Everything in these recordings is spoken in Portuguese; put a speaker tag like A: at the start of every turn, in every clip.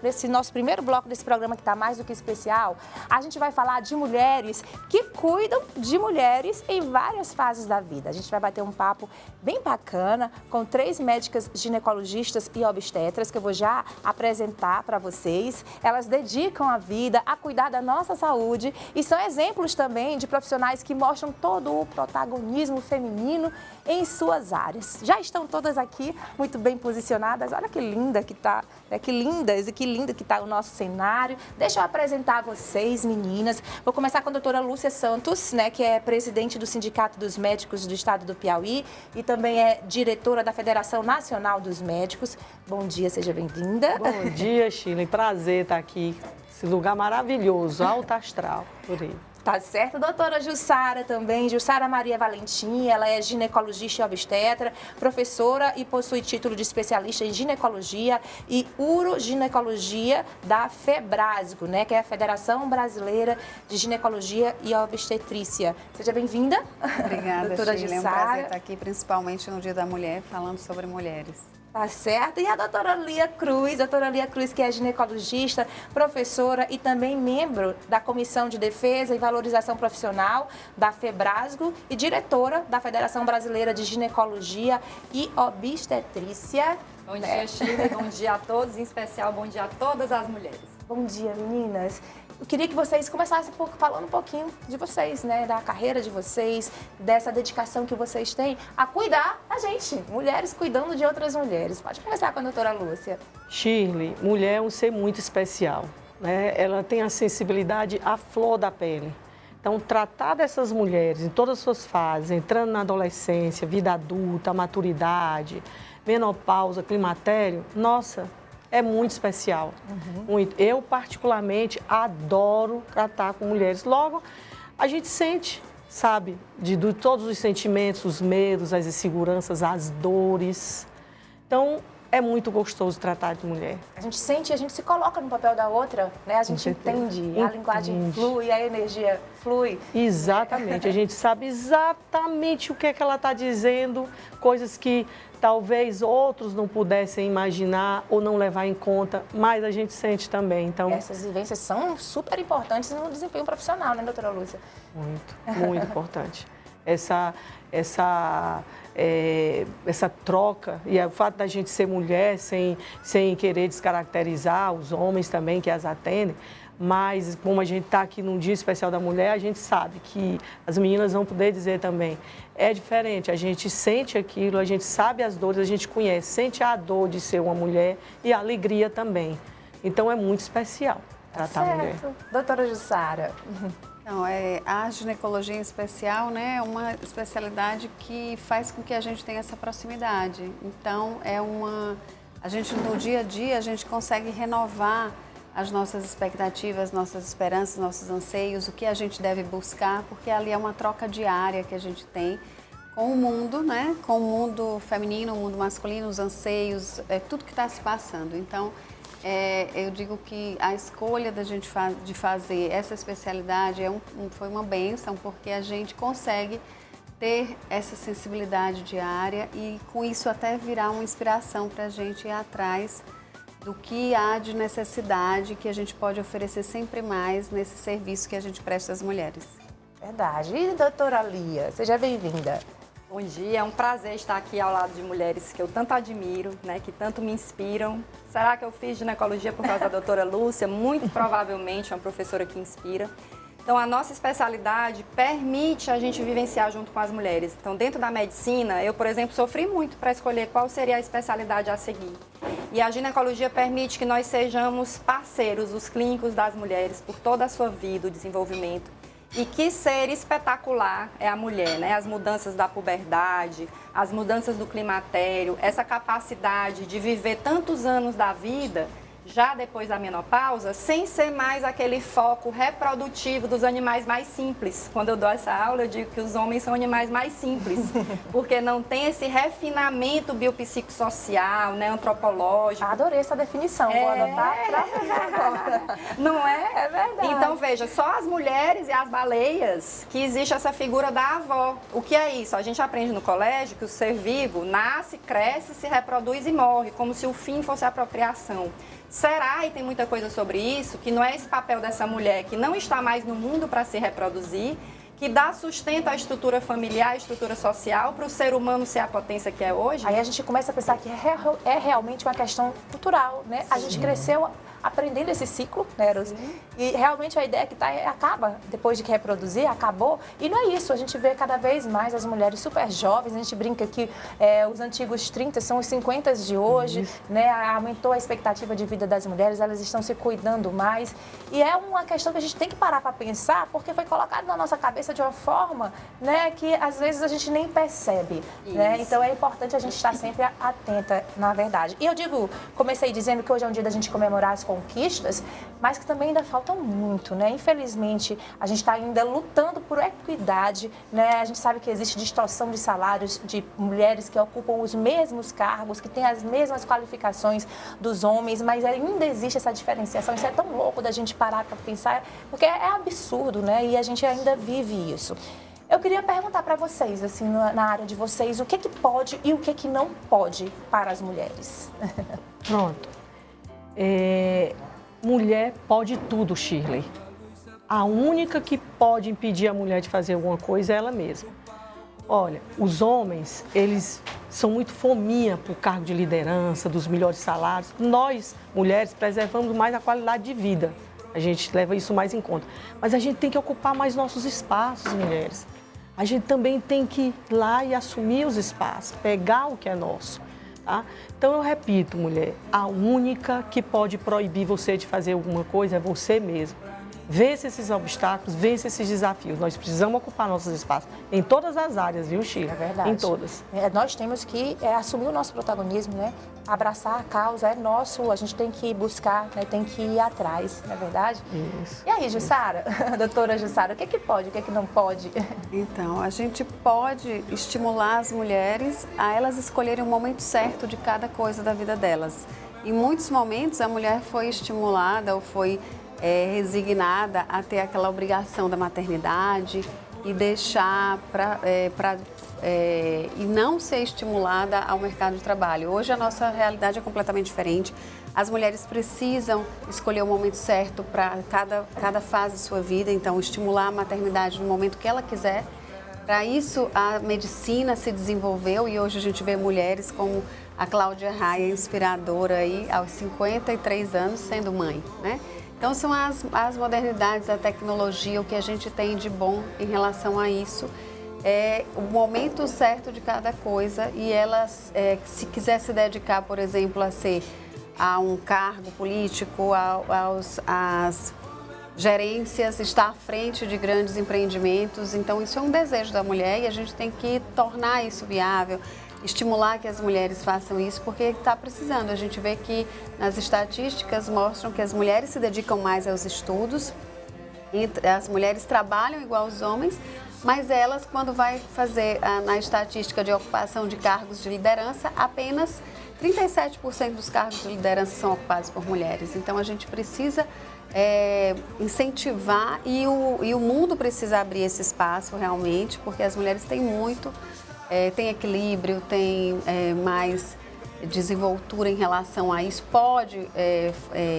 A: nesse nosso primeiro bloco desse programa que está mais do que especial, a gente vai falar de mulheres que cuidam de mulheres em várias fases da vida. A gente vai bater um papo bem bacana com 3 médicas ginecologistas e obstetras que eu vou já apresentar para vocês. Elas dedicam a vida a cuidar da nossa saúde e são exemplos também de profissionais que mostram todo o protagonismo feminino em suas áreas. Já estão todas aqui muito bem posicionadas. Olha que linda que tá, né? Que lindas e que lindo que tá o nosso cenário. Deixa eu apresentar vocês, meninas. Vou começar com a doutora Lúcia Santos, né, que é presidente do Sindicato dos Médicos do Estado do Piauí e também é diretora da Federação Nacional dos Médicos. Bom dia, seja bem-vinda.
B: Bom dia, Shirley. Prazer estar aqui. Esse lugar maravilhoso, alto astral, por aí.
A: Tá certo, doutora Jussara também, Jussara Maria Valentim, ela é ginecologista e obstetra, professora e possui título de especialista em ginecologia e uroginecologia da FEBRASGO, né, que é a Federação Brasileira de Ginecologia e Obstetrícia. Seja bem-vinda.
C: Obrigada,
A: doutora
C: Shirley.
A: Jussara.
C: É um prazer estar aqui, principalmente no Dia da Mulher, falando sobre mulheres.
A: Tá certo. E a doutora Lia Cruz, que é ginecologista, professora e também membro da Comissão de Defesa e Valorização Profissional da FEBRASGO e diretora da Federação Brasileira de Ginecologia e Obstetrícia.
D: Bom dia, Shirley. Bom dia a todos, em especial bom dia a todas as mulheres.
A: Bom dia, meninas. Eu queria que vocês começassem falando um pouquinho de vocês, né? Da carreira de vocês, dessa dedicação que vocês têm a cuidar da gente. Mulheres cuidando de outras mulheres. Pode começar com a doutora Lúcia.
B: Shirley, mulher é um ser muito especial, né? Ela tem a sensibilidade à flor da pele. Então, tratar dessas mulheres em todas as suas fases, entrando na adolescência, vida adulta, maturidade, menopausa, climatério, nossa, é muito especial. Muito. Eu, particularmente, adoro tratar com mulheres. Logo, a gente sente, sabe, de todos os sentimentos, os medos, as inseguranças, as dores. Então, é muito gostoso tratar de mulher.
A: A gente sente, a gente se coloca no papel da outra, né? A gente entende, a linguagem flui, a energia flui.
B: Exatamente, a gente sabe exatamente o que é que ela está dizendo, coisas que talvez outros não pudessem imaginar ou não levar em conta, mas a gente sente também. Então,
A: essas vivências são super importantes no desempenho profissional, né, doutora Lúcia?
B: muito importante. Essa troca e o fato da gente ser mulher sem querer descaracterizar os homens também que as atendem, mas como a gente está aqui num dia especial da mulher, a gente sabe que as meninas vão poder dizer também, é diferente, a gente sente aquilo, a gente sabe as dores, a gente conhece, sente a dor de ser uma mulher e a alegria também. Então é muito especial tratar a mulher.
A: Doutora Jussara.
C: Então, a ginecologia em especial, né, é uma especialidade que faz com que a gente tenha essa proximidade. Então, a gente no dia a dia, a gente consegue renovar as nossas expectativas, nossas esperanças, nossos anseios, o que a gente deve buscar, porque ali é uma troca diária que a gente tem com o mundo, né, com o mundo feminino, o mundo masculino, os anseios, tudo que está se passando. Então, eu digo que a escolha da gente de fazer essa especialidade foi uma bênção, porque a gente consegue ter essa sensibilidade diária e com isso até virar uma inspiração para a gente ir atrás do que há de necessidade que a gente pode oferecer sempre mais nesse serviço que a gente presta às mulheres.
A: Verdade. E doutora Lia, seja bem-vinda.
D: Bom dia, é um prazer estar aqui ao lado de mulheres que eu tanto admiro, né, que tanto me inspiram. Será que eu fiz ginecologia por causa da doutora Lúcia? Muito provavelmente, é uma professora que inspira. Então, a nossa especialidade permite a gente vivenciar junto com as mulheres. Então, dentro da medicina, eu, por exemplo, sofri muito para escolher qual seria a especialidade a seguir. E a ginecologia permite que nós sejamos parceiros, os clínicos das mulheres, por toda a sua vida, o desenvolvimento. E que ser espetacular é a mulher, né? As mudanças da puberdade, as mudanças do climatério, essa capacidade de viver tantos anos da vida, já depois da menopausa, sem ser mais aquele foco reprodutivo dos animais mais simples. Quando eu dou essa aula, eu digo que os homens são animais mais simples, porque não tem esse refinamento biopsicossocial, né, antropológico.
A: Adorei essa definição, vou anotar agora.
D: Não é?
A: É verdade.
D: Então, veja, só as mulheres e as baleias que existe essa figura da avó. O que é isso? A gente aprende no colégio que o ser vivo nasce, cresce, se reproduz e morre, como se o fim fosse a procriação. Será, e tem muita coisa sobre isso, que não é esse papel dessa mulher que não está mais no mundo para se reproduzir, que dá sustento à estrutura familiar, à estrutura social, para o ser humano ser a potência que é hoje?
A: Aí a gente começa a pensar que é realmente uma questão cultural, né? Sim. A gente cresceu aprendendo esse ciclo, né, Rose? E realmente a ideia que acaba, depois de que reproduzir, acabou. E não é isso, a gente vê cada vez mais as mulheres super jovens, a gente brinca que os antigos 30 são os 50 de hoje, né? Aumentou a expectativa de vida das mulheres, elas estão se cuidando mais. E é uma questão que a gente tem que parar para pensar, porque foi colocado na nossa cabeça de uma forma, né, que às vezes a gente nem percebe, né? Então é importante a gente estar sempre atenta, na verdade. E eu digo, comecei dizendo que hoje é um dia da gente comemorar as conquistas, mas que também ainda faltam muito, né? Infelizmente, a gente está ainda lutando por equidade, né? A gente sabe que existe distorção de salários de mulheres que ocupam os mesmos cargos, que têm as mesmas qualificações dos homens, mas ainda existe essa diferenciação. Isso é tão louco da gente parar para pensar, porque é absurdo, né? E a gente ainda vive isso. Eu queria perguntar para vocês, assim, na área de vocês, o que pode e o que não pode para as mulheres?
B: Pronto. Mulher pode tudo, Shirley. A única que pode impedir a mulher de fazer alguma coisa é ela mesma. Olha, os homens, eles são muito fominha por cargo de liderança, dos melhores salários. Nós, mulheres, preservamos mais a qualidade de vida. A gente leva isso mais em conta. Mas a gente tem que ocupar mais nossos espaços, mulheres. A gente também tem que ir lá e assumir os espaços, pegar o que é nosso. Tá? Então, eu repito, mulher, a única que pode proibir você de fazer alguma coisa é você mesma. Vence esses obstáculos, vence esses desafios. Nós precisamos ocupar nossos espaços em todas as áreas, viu, Chico?
A: É verdade.
B: Em todas.
A: Nós temos que assumir o nosso protagonismo, né? Abraçar a causa é nosso, a gente tem que buscar, né? Tem que ir atrás, não é verdade?
B: Isso.
A: E aí, Jussara, doutora Jussara, o que pode, o que não pode?
C: Então, a gente pode estimular as mulheres a elas escolherem o momento certo de cada coisa da vida delas. Em muitos momentos, a mulher foi estimulada ou foi resignada a ter aquela obrigação da maternidade e deixar e não ser estimulada ao mercado de trabalho. Hoje a nossa realidade é completamente diferente. As mulheres precisam escolher o momento certo para cada fase de sua vida, então estimular a maternidade no momento que ela quiser. Para isso a medicina se desenvolveu e hoje a gente vê mulheres como a Cláudia Raia, inspiradora aí aos 53 anos sendo mãe, né? Então, são as modernidades, a tecnologia, o que a gente tem de bom em relação a isso. É o momento certo de cada coisa e elas, se quiser se dedicar, por exemplo, a um cargo político, às gerências, estar à frente de grandes empreendimentos. Então, isso é um desejo da mulher e a gente tem que tornar isso viável. Estimular que as mulheres façam isso, porque está precisando. A gente vê que nas estatísticas mostram que as mulheres se dedicam mais aos estudos, e as mulheres trabalham igual aos homens, mas elas, quando vai fazer na estatística de ocupação de cargos de liderança, apenas 37% dos cargos de liderança são ocupados por mulheres. Então, a gente precisa incentivar e o mundo precisa abrir esse espaço realmente, porque as mulheres têm muito... tem equilíbrio, tem mais desenvoltura em relação a isso, pode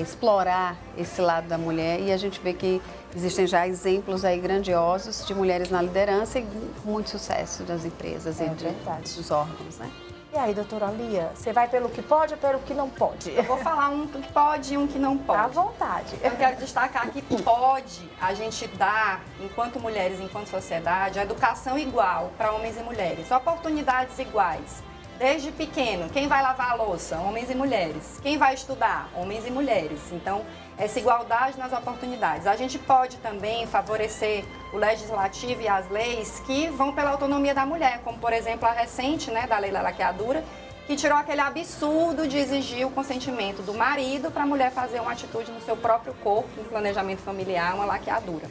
C: explorar esse lado da mulher e a gente vê que existem já exemplos aí grandiosos de mulheres na liderança e com muito sucesso das empresas e dos órgãos, né?
A: E aí, doutora Lia, você vai pelo que pode ou pelo que não pode?
D: Eu vou falar um que pode e um que não pode.
A: À vontade.
D: Eu quero destacar que pode a gente dar, enquanto mulheres, enquanto sociedade, a educação igual para homens e mulheres, oportunidades iguais. Desde pequeno, quem vai lavar a louça? Homens e mulheres. Quem vai estudar? Homens e mulheres. Então, essa igualdade nas oportunidades. A gente pode também favorecer o legislativo e as leis que vão pela autonomia da mulher, como, por exemplo, a recente, né, da lei da laqueadura, que tirou aquele absurdo de exigir o consentimento do marido para a mulher fazer uma atitude no seu próprio corpo, no planejamento familiar, uma laqueadura.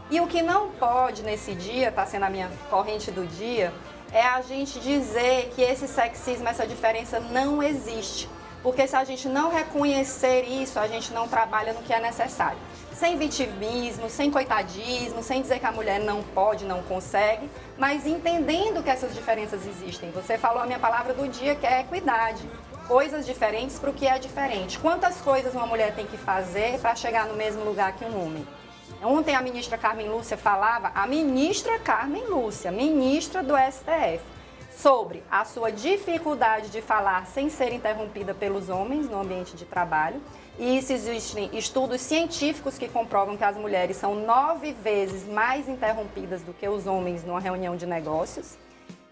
D: E o que não pode nesse dia, está sendo a minha corrente do dia, é a gente dizer que esse sexismo, essa diferença não existe. Porque se a gente não reconhecer isso, a gente não trabalha no que é necessário. Sem vitimismo, sem coitadismo, sem dizer que a mulher não pode, não consegue, mas entendendo que essas diferenças existem. Você falou a minha palavra do dia, que é equidade. coisas diferentes para o que é diferente. Quantas coisas uma mulher tem que fazer para chegar no mesmo lugar que um homem? Ontem a ministra Carmen Lúcia falava, a ministra Carmen Lúcia, ministra do STF, sobre a sua dificuldade de falar sem ser interrompida pelos homens no ambiente de trabalho. E isso existem estudos científicos que comprovam que as mulheres são 9 vezes mais interrompidas do que os homens numa reunião de negócios.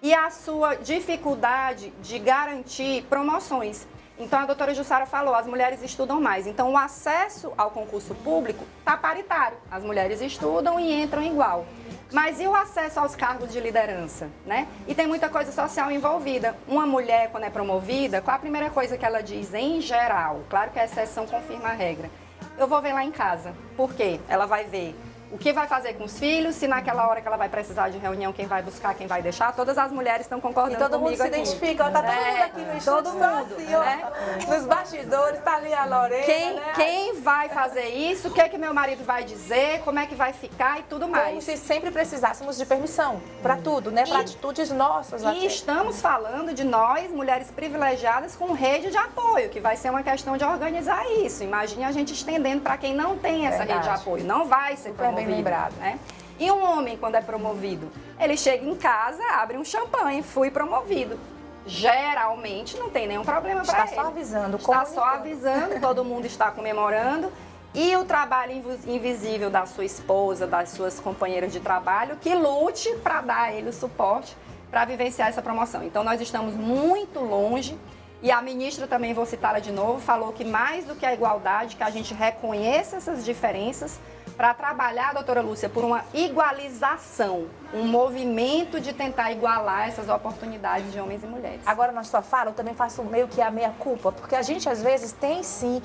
D: E a sua dificuldade de garantir promoções. Então, a doutora Jussara falou, as mulheres estudam mais. Então, o acesso ao concurso público está paritário. As mulheres estudam e entram igual. Mas e o acesso aos cargos de liderança, né? E tem muita coisa social envolvida. Uma mulher, quando é promovida, qual a primeira coisa que ela diz em geral? Claro que a exceção confirma a regra. Eu vou ver lá em casa. Por quê? Ela vai ver o que vai fazer com os filhos, se naquela hora que ela vai precisar de reunião, quem vai buscar, quem vai deixar. Todas as mulheres estão concordando comigo aqui.
A: E todo mundo se identifica, tá todo mundo aqui no estúdio.
D: Todo mundo,
A: assim, né? Nos bastidores, tá ali a Lorena,
D: quem vai fazer isso, o que é que meu marido vai dizer, como é que vai ficar e tudo mais.
A: Como se sempre precisássemos de permissão para tudo, né? Para atitudes nossas até.
D: E estamos falando de nós, mulheres privilegiadas, com rede de apoio, que vai ser uma questão de organizar isso. Imagine a gente estendendo para quem não tem essa rede de apoio. Não vai ser promovido,
A: bem lembrado,
D: né? E um homem, quando é promovido, ele chega em casa, abre um champanhe, fui promovido. Geralmente não tem nenhum problema para ele.
A: Está só avisando.
D: Está só avisando, todo mundo está comemorando. E o trabalho invisível da sua esposa, das suas companheiras de trabalho, que lute para dar a ele o suporte para vivenciar essa promoção. Então, nós estamos muito longe. E a ministra, também vou citá-la de novo, falou que mais do que a igualdade, que a gente reconheça essas diferenças para trabalhar, doutora Lúcia, por uma igualização, um movimento de tentar igualar essas oportunidades de homens e mulheres.
A: Agora, na sua fala, eu também faço meio que a meia-culpa, porque a gente, às vezes, tem, sim,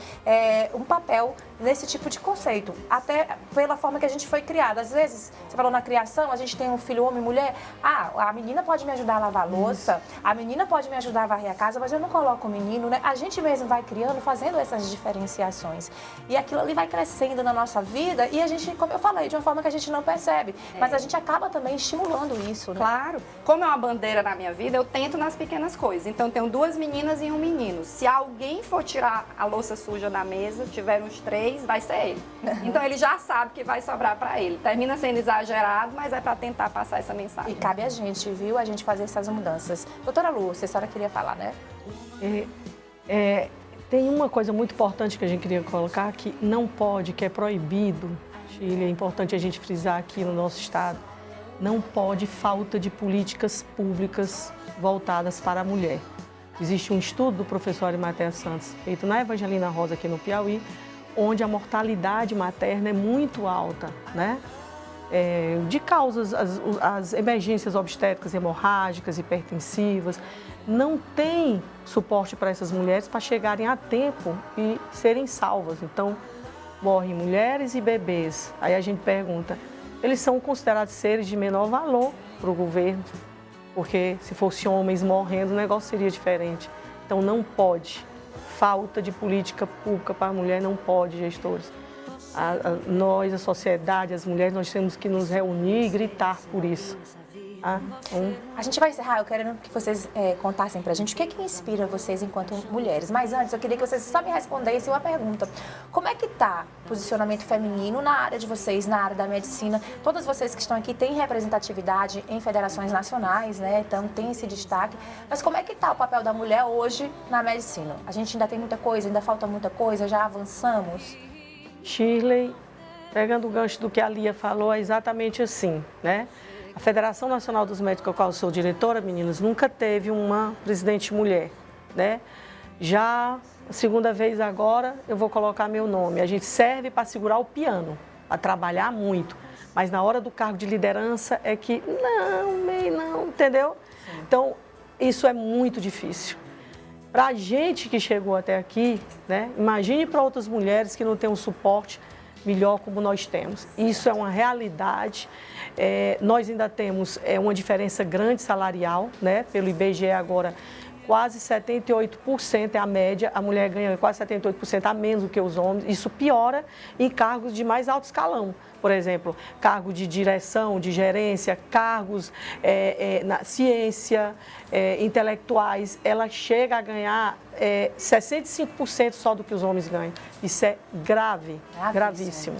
A: um papel nesse tipo de conceito, até pela forma que a gente foi criada. Às vezes, você falou na criação, a gente tem um filho homem e mulher, a menina pode me ajudar a lavar a louça, a menina pode me ajudar a varrer a casa, mas eu não coloco o menino, né? A gente mesmo vai criando, fazendo essas diferenciações. E aquilo ali vai crescendo na nossa vida e a gente, como eu falei, de uma forma que a gente não percebe, mas a gente acaba também estimulando isso, né?
D: Claro. Como é uma bandeira na minha vida, eu tento nas pequenas coisas. Então, eu tenho 2 meninas e um menino. Se alguém for tirar a louça suja da mesa, tiver uns 3, vai ser ele. Então, ele já sabe que vai sobrar para ele. Termina sendo exagerado, mas é para tentar passar essa mensagem.
A: E cabe a gente, viu? A gente fazer essas mudanças. Doutora Lúcia, a senhora queria falar, né?
B: Tem uma coisa muito importante que a gente queria colocar, que não pode, que é proibido, Chile, é importante a gente frisar aqui no nosso estado, não pode falta de políticas públicas voltadas para a mulher. Existe um estudo do professor Arimatea Santos, feito na Evangelina Rosa, aqui no Piauí, onde a mortalidade materna é muito alta, né? De causas, as emergências obstétricas, hemorrágicas, hipertensivas, não tem suporte para essas mulheres para chegarem a tempo e serem salvas. Então, morrem mulheres e bebês. Aí a gente pergunta, eles são considerados seres de menor valor para o governo, porque se fossem homens morrendo, o negócio seria diferente. Então, não pode. Falta de política pública para a mulher não pode, gestores. Nós, a sociedade, as mulheres, nós temos que nos reunir e gritar por isso.
A: A gente vai encerrar, eu quero que vocês contassem pra gente o que inspira vocês enquanto mulheres. Mas antes, eu queria que vocês só me respondessem uma pergunta. Como é que tá o posicionamento feminino na área de vocês, na área da medicina? Todas vocês que estão aqui têm representatividade em federações nacionais, né? Então tem esse destaque. Mas como é que tá o papel da mulher hoje na medicina? A gente ainda tem muita coisa, ainda falta muita coisa, já avançamos?
B: Shirley, pegando o gancho do que a Lia falou, é exatamente assim, né? A Federação Nacional dos Médicos, a qual eu sou diretora, meninas, nunca teve uma presidente mulher, né? Já a segunda vez agora, eu vou colocar meu nome. A gente serve para segurar o piano, para trabalhar muito. Mas na hora do cargo de liderança é que não, entendeu? Sim. Então, isso é muito difícil. Para a gente que chegou até aqui, né? Imagine para outras mulheres que não têm um suporte melhor como nós temos. Isso é uma realidade. Nós ainda temos uma diferença grande salarial, né? Pelo IBGE agora, quase 78%, é a média, a mulher ganha quase 78% a menos do que os homens. Isso piora em cargos de mais alto escalão. Por exemplo, cargo de direção, de gerência, cargos na ciência, intelectuais, ela chega a ganhar 65% só do que os homens ganham. Isso é grave, gravíssimo.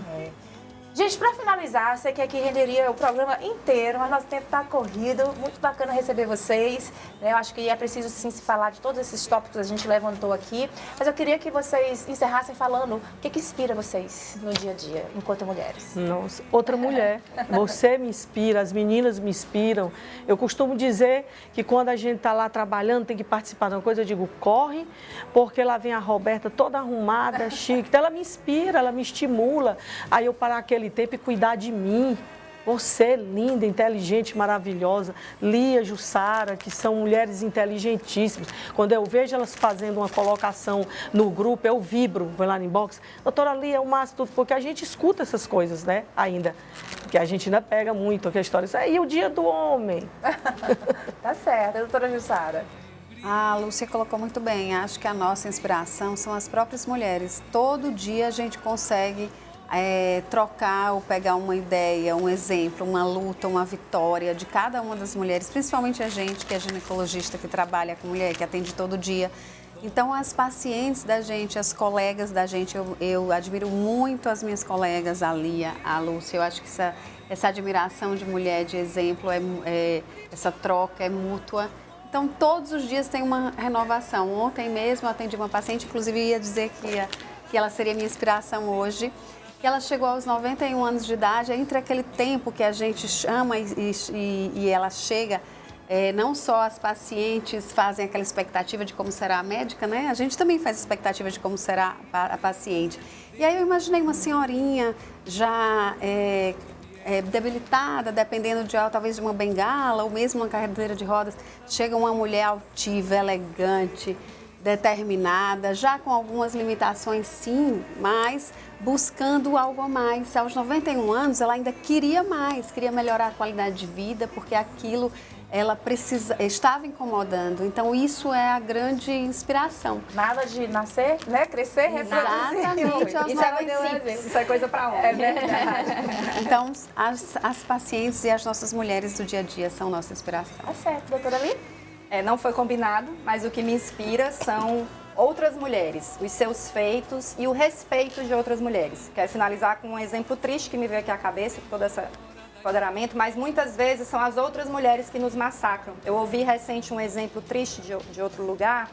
A: Gente, para finalizar, sei que aqui renderia o programa inteiro, mas nosso tempo está corrido. Muito bacana receber vocês, né? Eu acho que é preciso sim se falar de todos esses tópicos que a gente levantou aqui. Mas eu queria que vocês encerrassem falando o que inspira vocês no dia a dia, enquanto mulheres.
B: Nossa, outra mulher. Você me inspira, as meninas me inspiram. Eu costumo dizer que quando a gente está lá trabalhando, tem que participar de uma coisa, eu digo, corre, porque lá vem a Roberta toda arrumada, chique. Então ela me inspira, ela me estimula. Aí eu parar aquele tempo e cuidar de mim. Você, linda, inteligente, maravilhosa. Lia, Jussara, que são mulheres inteligentíssimas. Quando eu vejo elas fazendo uma colocação no grupo, eu vibro, vou lá no inbox. Doutora Lia, é o máximo, tudo, porque a gente escuta essas coisas, né, ainda. Porque a gente ainda pega muito aquela história. E o dia do homem?
A: Tá certo, doutora Jussara.
C: A Lúcia colocou muito bem. Acho que a nossa inspiração são as próprias mulheres. Todo dia a gente consegue trocar ou pegar uma ideia, um exemplo, uma luta, uma vitória de cada uma das mulheres, principalmente a gente que é ginecologista, que trabalha com mulher, que atende todo dia. Então, as pacientes da gente, as colegas da gente, eu admiro muito as minhas colegas, a Lia, a Lúcia. Eu acho que essa admiração de mulher, de exemplo, essa troca é mútua. Então, todos os dias tem uma renovação. Ontem mesmo eu atendi uma paciente, inclusive ia dizer que ela seria minha inspiração hoje. Que ela chegou aos 91 anos de idade, entre aquele tempo que a gente chama e ela chega, não só as pacientes fazem aquela expectativa de como será a médica, né? A gente também faz expectativa de como será a paciente. E aí eu imaginei uma senhorinha já debilitada, dependendo talvez de uma bengala ou mesmo uma cadeira de rodas. Chega uma mulher altiva, elegante, determinada, já com algumas limitações sim, mas buscando algo a mais. Aos 91 anos ela ainda queria mais, queria melhorar a qualidade de vida, porque aquilo estava incomodando. Então isso é a grande inspiração.
A: Nada de nascer, né? Crescer, reproduzir.
C: Exatamente.
D: Isso é muito simples, isso é coisa para homem.
A: É verdade.
C: Então as pacientes e as nossas mulheres do dia a dia são nossa inspiração.
A: Tá certo, doutora Lia?
D: Não foi combinado, mas o que me inspira são outras mulheres, os seus feitos e o respeito de outras mulheres. Quero finalizar com um exemplo triste que me veio aqui à cabeça, todo esse empoderamento, mas muitas vezes são as outras mulheres que nos massacram. Eu ouvi recente um exemplo triste de outro lugar,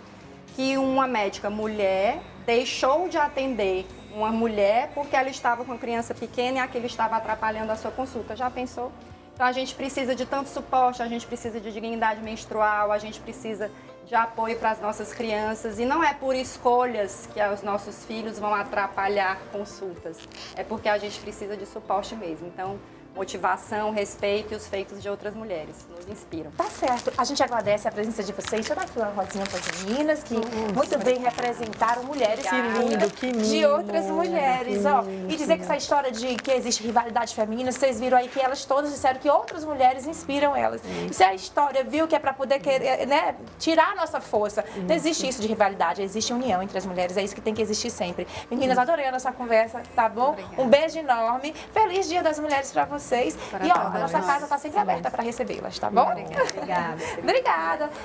D: que uma médica mulher deixou de atender uma mulher porque ela estava com uma criança pequena e aquilo estava atrapalhando a sua consulta. Já pensou? Então, a gente precisa de tanto suporte, a gente precisa de dignidade menstrual, a gente precisa de apoio para as nossas crianças. E não é por escolhas que os nossos filhos vão atrapalhar consultas. É porque a gente precisa de suporte mesmo. Então, motivação, respeito e os feitos de outras mulheres nos inspiram.
A: Tá certo. A gente agradece a presença de vocês. Deixa eu dar aqui uma rodinha para as meninas que muito bem representaram mulheres
B: Que lindo, que lindo.
A: de outras mulheres. Ó, e dizer que essa história de que existe rivalidade feminina, vocês viram aí que elas todas disseram que outras mulheres inspiram elas. Isso é a história, viu? Que é para poder querer, né, tirar a nossa força. Não existe isso de rivalidade, existe união entre as mulheres. É isso que tem que existir sempre. Meninas, adorei a nossa conversa, tá bom?
C: Obrigada.
A: Um beijo enorme. Feliz Dia das Mulheres para vocês.
C: Para
A: E ó,
C: todas
A: a nossa
C: nós.
A: casa está sempre aberta para recebê-las, tá bom?
C: Obrigada.
A: Obrigada.